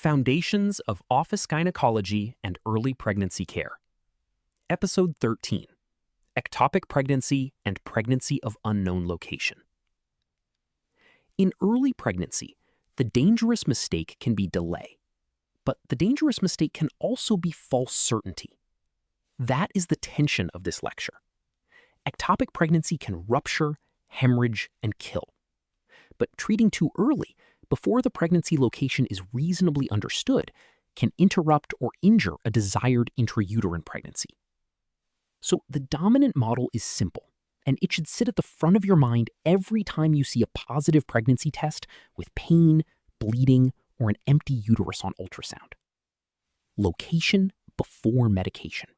Foundations of Office Gynecology and Early Pregnancy Care. Episode 13, Ectopic Pregnancy and Pregnancy of Unknown Location. In early pregnancy, the dangerous mistake can be delay, but the dangerous mistake can also be false certainty. That is the tension of this lecture. Ectopic pregnancy can rupture, hemorrhage, and kill. But treating too early, before the pregnancy location is reasonably understood, can interrupt or injure a desired intrauterine pregnancy. So the dominant model is simple, and it should sit at the front of your mind every time you see a positive pregnancy test with pain, bleeding, or an empty uterus on ultrasound. Location before medication.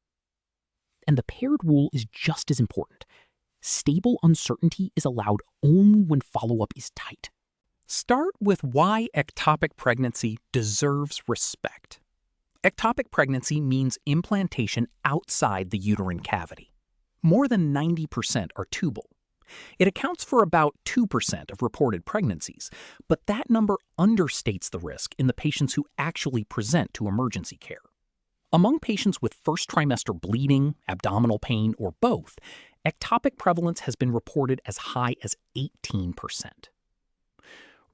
And the paired rule is just as important. Stable uncertainty is allowed only when follow-up is tight. Start with why ectopic pregnancy deserves respect. Ectopic pregnancy means implantation outside the uterine cavity. More than 90% are tubal. It accounts for about 2% of reported pregnancies, but that number understates the risk in the patients who actually present to emergency care. Among patients with first trimester bleeding, abdominal pain, or both, ectopic prevalence has been reported as high as 18%.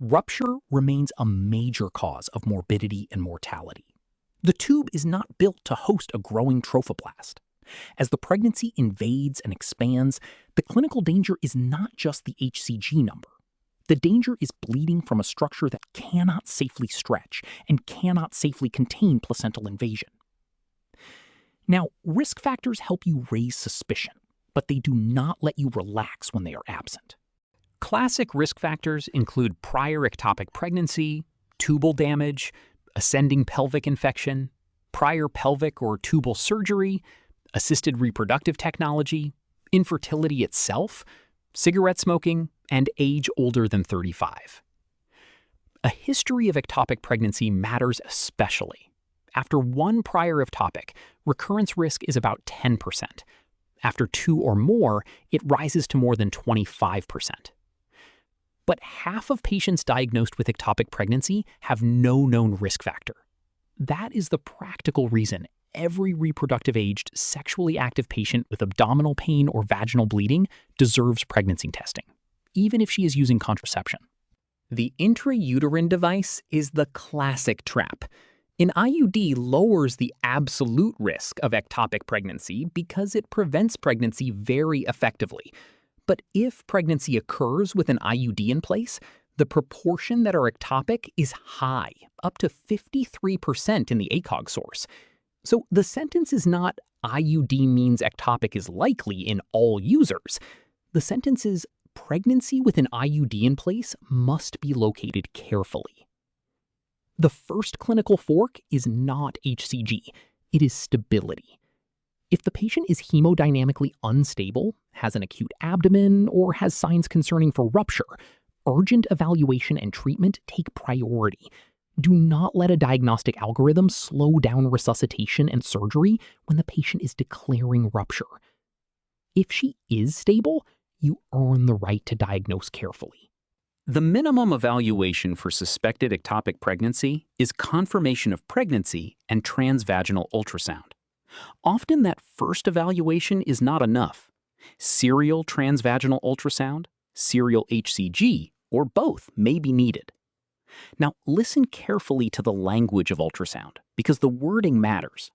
Rupture remains a major cause of morbidity and mortality. The tube is not built to host a growing trophoblast. As the pregnancy invades and expands, the clinical danger is not just the HCG number. The danger is bleeding from a structure that cannot safely stretch and cannot safely contain placental invasion. Now, risk factors help you raise suspicion, but they do not let you relax when they are absent. Classic risk factors include prior ectopic pregnancy, tubal damage, ascending pelvic infection, prior pelvic or tubal surgery, assisted reproductive technology, infertility itself, cigarette smoking, and age older than 35. A history of ectopic pregnancy matters especially. After one prior ectopic, recurrence risk is about 10%. After two or more, it rises to more than 25%. But half of patients diagnosed with ectopic pregnancy have no known risk factor. That is the practical reason every reproductive-aged, sexually active patient with abdominal pain or vaginal bleeding deserves pregnancy testing, even if she is using contraception. The intrauterine device is the classic trap. An IUD lowers the absolute risk of ectopic pregnancy because it prevents pregnancy very effectively. But if pregnancy occurs with an IUD in place, the proportion that are ectopic is high, up to 53% in the ACOG source. So the sentence is not IUD means ectopic is likely in all users. The sentence is pregnancy with an IUD in place must be located carefully. The first clinical fork is not HCG, it is stability. If the patient is hemodynamically unstable, has an acute abdomen, or has signs concerning for rupture, urgent evaluation and treatment take priority. Do not let a diagnostic algorithm slow down resuscitation and surgery when the patient is declaring rupture. If she is stable, you earn the right to diagnose carefully. The minimum evaluation for suspected ectopic pregnancy is confirmation of pregnancy and transvaginal ultrasound. Often that first evaluation is not enough. Serial transvaginal ultrasound, serial HCG, or both may be needed. Now listen carefully to the language of ultrasound, because the wording matters.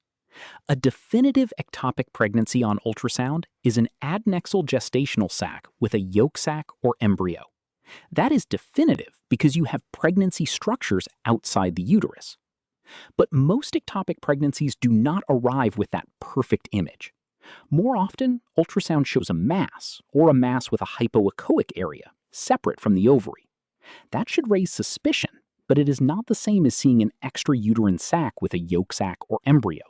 A definitive ectopic pregnancy on ultrasound is an adnexal gestational sac with a yolk sac or embryo. That is definitive because you have pregnancy structures outside the uterus. But most ectopic pregnancies do not arrive with that perfect image. More often, ultrasound shows a mass, or a mass with a hypoechoic area, separate from the ovary. That should raise suspicion, but it is not the same as seeing an extrauterine sac with a yolk sac or embryo.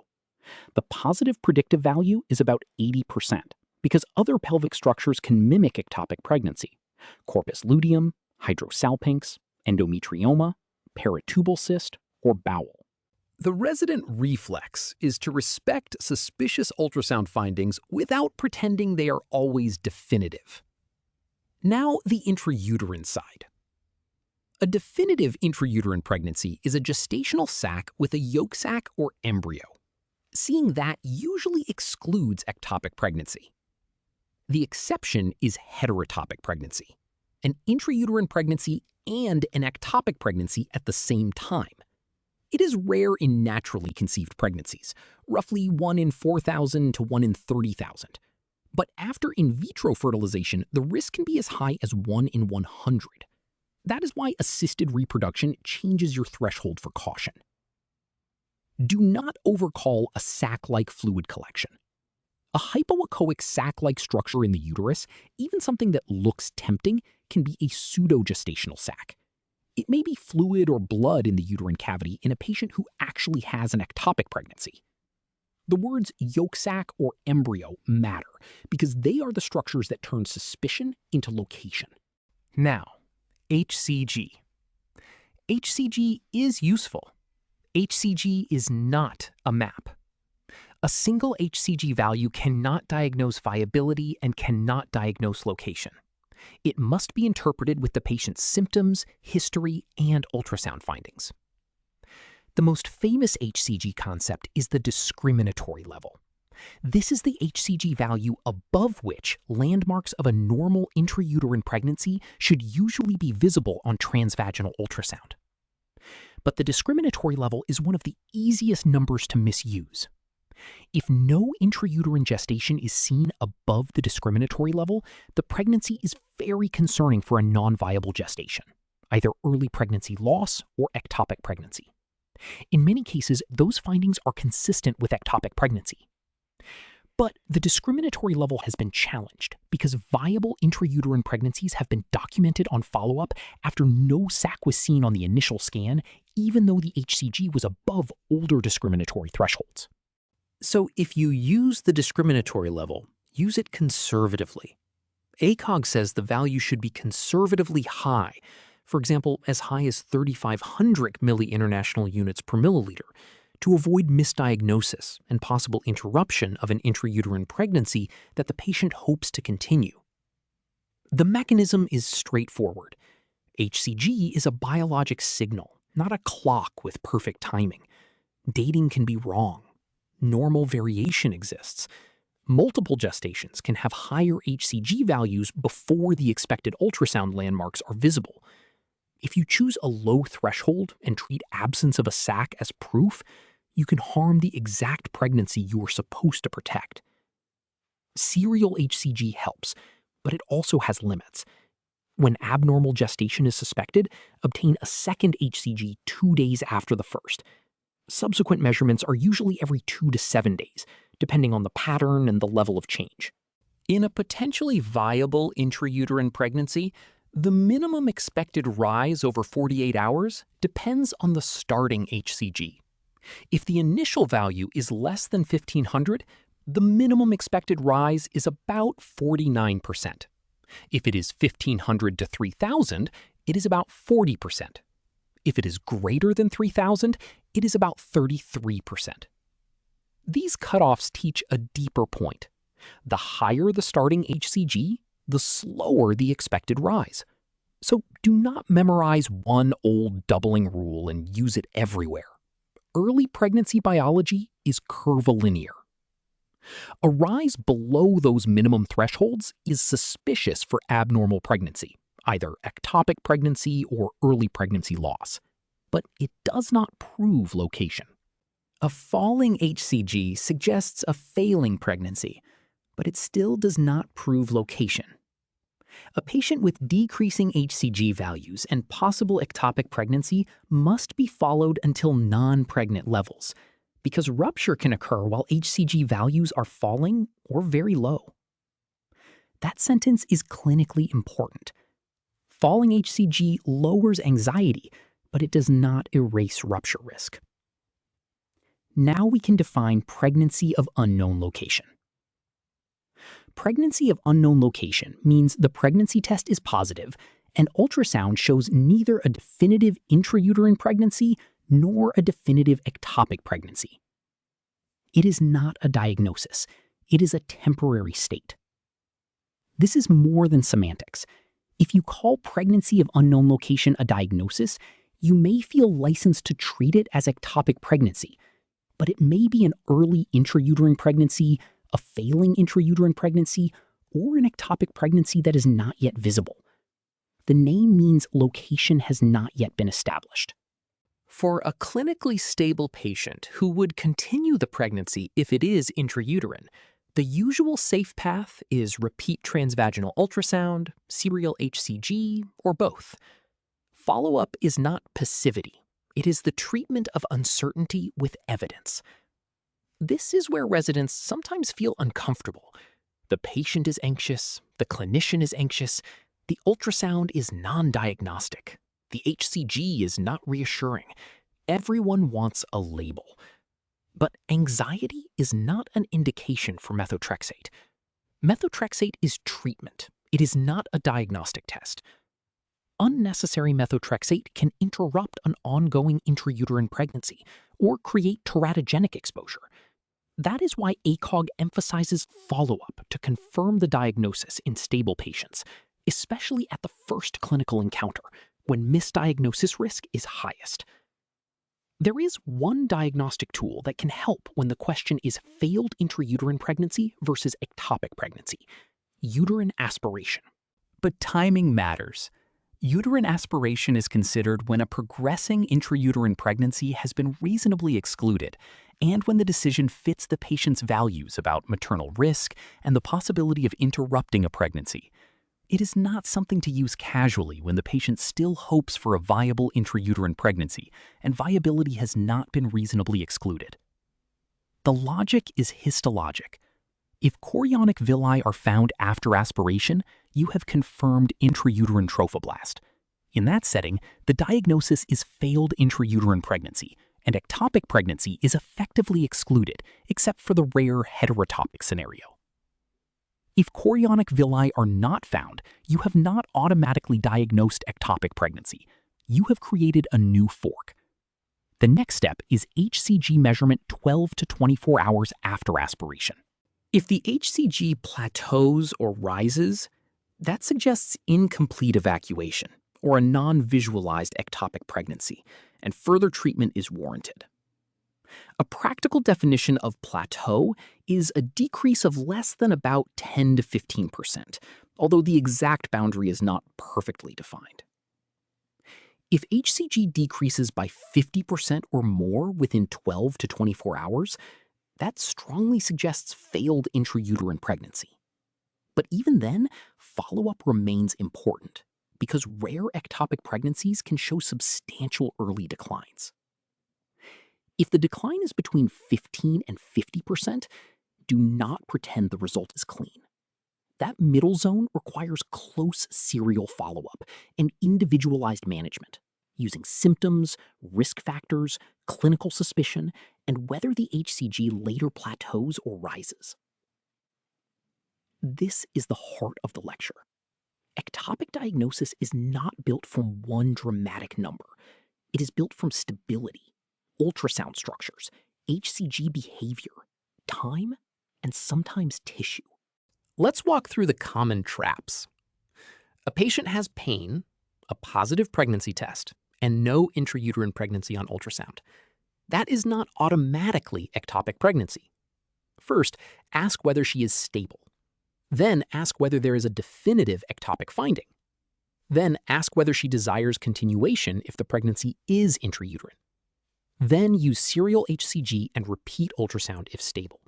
The positive predictive value is about 80%, because other pelvic structures can mimic ectopic pregnancy. Corpus luteum, hydrosalpinx, endometrioma, peritubal cyst, or bowel. The resident reflex is to respect suspicious ultrasound findings without pretending they are always definitive. Now the intrauterine side. A definitive intrauterine pregnancy is a gestational sac with a yolk sac or embryo. Seeing that usually excludes ectopic pregnancy. The exception is heterotopic pregnancy, an intrauterine pregnancy and an ectopic pregnancy at the same time. It is rare in naturally conceived pregnancies, roughly 1 in 4,000 to 1 in 30,000. But after in vitro fertilization, the risk can be as high as 1 in 100. That is why assisted reproduction changes your threshold for caution. Do not overcall a sac-like fluid collection. A hypoechoic sac-like structure in the uterus, even something that looks tempting, can be a pseudogestational sac. It may be fluid or blood in the uterine cavity in a patient who actually has an ectopic pregnancy. The words yolk sac or embryo matter because they are the structures that turn suspicion into location. Now, HCG. HCG is useful. HCG is not a map. A single HCG value cannot diagnose viability and cannot diagnose location. It must be interpreted with the patient's symptoms, history, and ultrasound findings. The most famous HCG concept is the discriminatory level. This is the HCG value above which landmarks of a normal intrauterine pregnancy should usually be visible on transvaginal ultrasound. But the discriminatory level is one of the easiest numbers to misuse. If no intrauterine gestation is seen above the discriminatory level, the pregnancy is very concerning for a non-viable gestation, either early pregnancy loss or ectopic pregnancy. In many cases, those findings are consistent with ectopic pregnancy. But the discriminatory level has been challenged because viable intrauterine pregnancies have been documented on follow-up after no sac was seen on the initial scan, even though the HCG was above older discriminatory thresholds. So if you use the discriminatory level, use it conservatively. ACOG says the value should be conservatively high, for example, as high as 3,500 milli-international units per milliliter, to avoid misdiagnosis and possible interruption of an intrauterine pregnancy that the patient hopes to continue. The mechanism is straightforward. HCG is a biologic signal, not a clock with perfect timing. Dating can be wrong. Normal variation exists. Multiple gestations can have higher HCG values before the expected ultrasound landmarks are visible. If you choose a low threshold and treat absence of a sac as proof, you can harm the exact pregnancy you are supposed to protect. Serial HCG helps, but it also has limits. When abnormal gestation is suspected, obtain a second HCG 2 days after the first. Subsequent measurements are usually every 2 to 7 days, depending on the pattern and the level of change. In a potentially viable intrauterine pregnancy, the minimum expected rise over 48 hours depends on the starting HCG. If the initial value is less than 1,500, the minimum expected rise is about 49%. If it is 1,500 to 3,000, it is about 40%. If it is greater than 3,000, it is about 33%. These cutoffs teach a deeper point. The higher the starting HCG, the slower the expected rise. So do not memorize one old doubling rule and use it everywhere. Early pregnancy biology is curvilinear. A rise below those minimum thresholds is suspicious for abnormal pregnancy, either ectopic pregnancy or early pregnancy loss. But it does not prove location. A falling HCG suggests a failing pregnancy, but it still does not prove location. A patient with decreasing HCG values and possible ectopic pregnancy must be followed until non-pregnant levels, because rupture can occur while HCG values are falling or very low. That sentence is clinically important. Falling HCG lowers anxiety, but it does not erase rupture risk. Now we can define pregnancy of unknown location. Pregnancy of unknown location means the pregnancy test is positive and ultrasound shows neither a definitive intrauterine pregnancy nor a definitive ectopic pregnancy. It is not a diagnosis. It is a temporary state. This is more than semantics. If you call pregnancy of unknown location a diagnosis, you may feel licensed to treat it as ectopic pregnancy, but it may be an early intrauterine pregnancy, a failing intrauterine pregnancy, or an ectopic pregnancy that is not yet visible. The name means location has not yet been established. For a clinically stable patient who would continue the pregnancy if it is intrauterine, the usual safe path is repeat transvaginal ultrasound, serial HCG, or both. Follow-up is not passivity. It is the treatment of uncertainty with evidence. This is where residents sometimes feel uncomfortable. The patient is anxious, the clinician is anxious, the ultrasound is non-diagnostic, the HCG is not reassuring. Everyone wants a label. But anxiety is not an indication for methotrexate. Methotrexate is treatment. It is not a diagnostic test. Unnecessary methotrexate can interrupt an ongoing intrauterine pregnancy or create teratogenic exposure. That is why ACOG emphasizes follow-up to confirm the diagnosis in stable patients, especially at the first clinical encounter, when misdiagnosis risk is highest. There is one diagnostic tool that can help when the question is failed intrauterine pregnancy versus ectopic pregnancy: uterine aspiration. But timing matters. Uterine aspiration is considered when a progressing intrauterine pregnancy has been reasonably excluded and when the decision fits the patient's values about maternal risk and the possibility of interrupting a pregnancy. It is not something to use casually when the patient still hopes for a viable intrauterine pregnancy and viability has not been reasonably excluded. The logic is histologic. If chorionic villi are found after aspiration, you have confirmed intrauterine trophoblast. In that setting, the diagnosis is failed intrauterine pregnancy, and ectopic pregnancy is effectively excluded, except for the rare heterotopic scenario. If chorionic villi are not found, you have not automatically diagnosed ectopic pregnancy. You have created a new fork. The next step is HCG measurement 12 to 24 hours after aspiration. If the HCG plateaus or rises, that suggests incomplete evacuation or a non-visualized ectopic pregnancy, and further treatment is warranted. A practical definition of plateau is a decrease of less than about 10 to 15%, although the exact boundary is not perfectly defined. If HCG decreases by 50% or more within 12 to 24 hours, that strongly suggests failed intrauterine pregnancy. But even then, follow-up remains important because rare ectopic pregnancies can show substantial early declines. If the decline is between 15 and 50%, do not pretend the result is clean. That middle zone requires close serial follow-up and individualized management, using symptoms, risk factors, clinical suspicion, and whether the HCG later plateaus or rises. This is the heart of the lecture. Ectopic diagnosis is not built from one dramatic number. It is built from stability, ultrasound structures, HCG behavior, time, and sometimes tissue. Let's walk through the common traps. A patient has pain, a positive pregnancy test, and no intrauterine pregnancy on ultrasound. That is not automatically ectopic pregnancy. First, ask whether she is stable. Then ask whether there is a definitive ectopic finding. Then ask whether she desires continuation if the pregnancy is intrauterine. Then use serial HCG and repeat ultrasound if stable.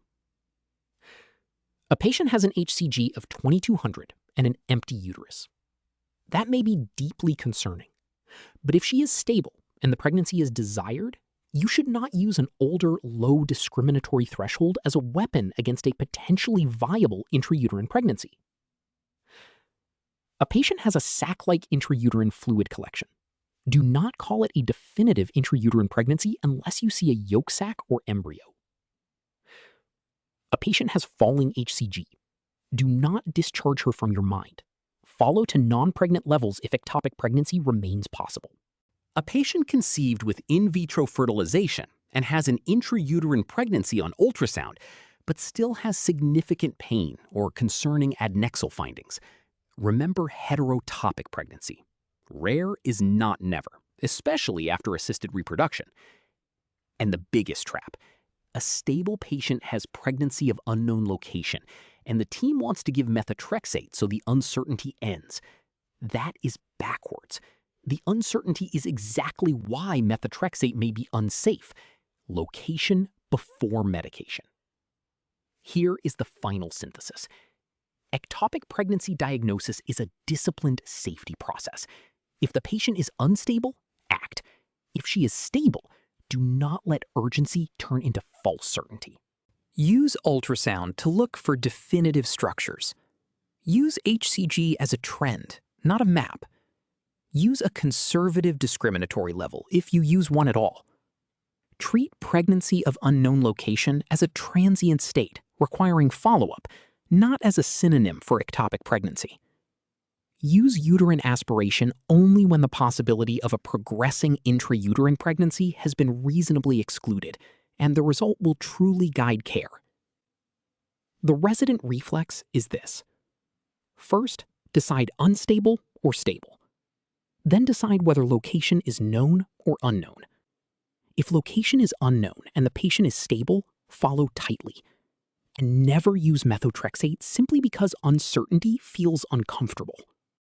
A patient has an HCG of 2200 and an empty uterus. That may be deeply concerning. But if she is stable and the pregnancy is desired, you should not use an older, low discriminatory threshold as a weapon against a potentially viable intrauterine pregnancy. A patient has a sac-like intrauterine fluid collection. Do not call it a definitive intrauterine pregnancy unless you see a yolk sac or embryo. A patient has falling HCG. Do not discharge her from your mind. Follow to non-pregnant levels if ectopic pregnancy remains possible. A patient conceived with in vitro fertilization and has an intrauterine pregnancy on ultrasound, but still has significant pain or concerning adnexal findings. Remember heterotopic pregnancy. Rare is not never, especially after assisted reproduction. And the biggest trap, a stable patient has pregnancy of unknown location, and the team wants to give methotrexate so the uncertainty ends. That is backwards. The uncertainty is exactly why methotrexate may be unsafe. Location before medication. Here is the final synthesis. Ectopic pregnancy diagnosis is a disciplined safety process. If the patient is unstable, act. If she is stable, do not let urgency turn into false certainty. Use ultrasound to look for definitive structures. Use HCG as a trend, not a map. Use a conservative discriminatory level if you use one at all. Treat pregnancy of unknown location as a transient state requiring follow-up, not as a synonym for ectopic pregnancy. Use uterine aspiration only when the possibility of a progressing intrauterine pregnancy has been reasonably excluded, and the result will truly guide care. The resident reflex is this. First, decide unstable or stable. Then decide whether location is known or unknown. If location is unknown and the patient is stable, follow tightly. And never use methotrexate simply because uncertainty feels uncomfortable.